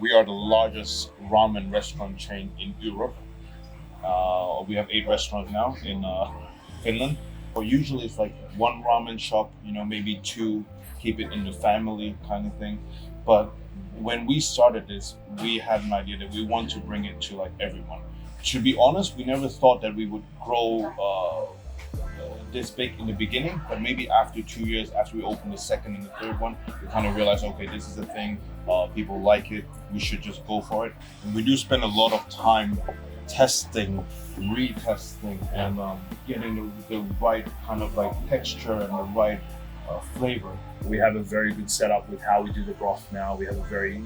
we are the largest ramen restaurant chain in Europe. We have 8 restaurants now in Finland. But usually it's like one ramen shop, maybe 2, keep it in the family kind of thing. But when we started this, we had an idea that we want to bring it to like everyone. To be honest, we never thought that we would grow this big in the beginning, but maybe after 2 years, after we opened the second and the third one, we kind of realized, okay, this is the thing, people like it, we should just go for it. And we do spend a lot of time testing, retesting, and getting the right kind of like texture and the right flavor. We have a very good setup with how we do the broth now. We have a very,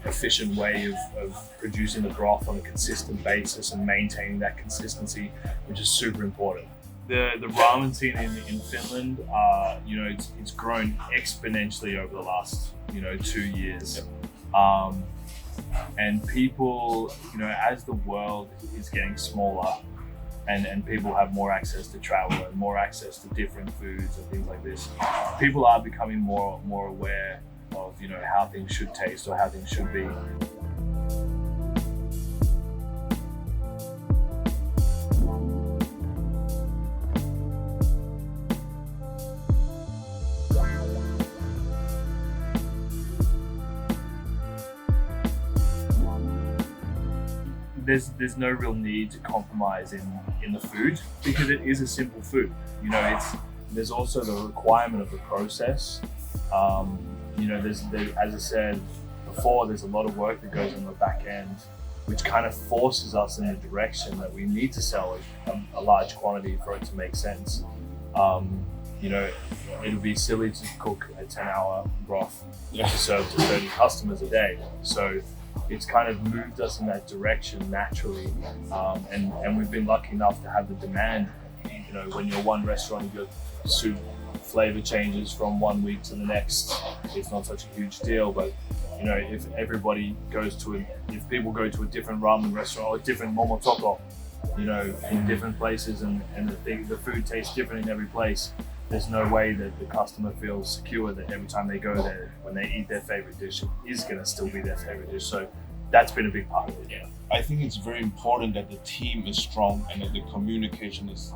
efficient way of producing the broth on a consistent basis and maintaining that consistency, which is super important. The ramen scene in Finland, it's grown exponentially over the last 2 years. And people, as the world is getting smaller and people have more access to travel and more access to different foods and things like this, people are becoming more aware of how things should taste or how things should be. There's no real need to compromise in the food because it is a simple food. There's also the requirement of the process. There's as I said before, there's a lot of work that goes on the back end, which kind of forces us in the direction that we need to sell a large quantity for it to make sense. It would be silly to cook a 10-hour broth to serve to 30 customers a day. So it's kind of moved us in that direction naturally, and we've been lucky enough to have the demand. When you're one restaurant, your soup flavor changes from one week to the next. It's not such a huge deal, but if people go to a different ramen restaurant or a different Momotoko, in different places, and the food tastes different in every place, there's no way that the customer feels secure that every time they go there, when they eat their favorite dish, it is going to still be their favorite dish. So that's been a big part of it. Yeah. I think it's very important that the team is strong and that the communication is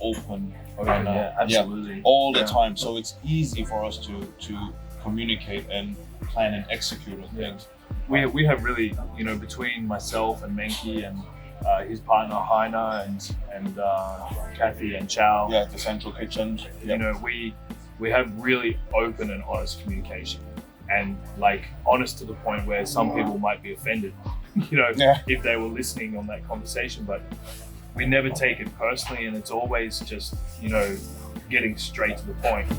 open. And, absolutely. All the time. So it's easy for us to communicate and plan and execute on things. We have really, between myself and Menkki and his partner Heiner and Kathy and Chow. Yeah, the central kitchen. We have really open and honest communication, and honest to the point where some people might be offended, if they were listening on that conversation. But we never take it personally, and it's always just getting straight to the point.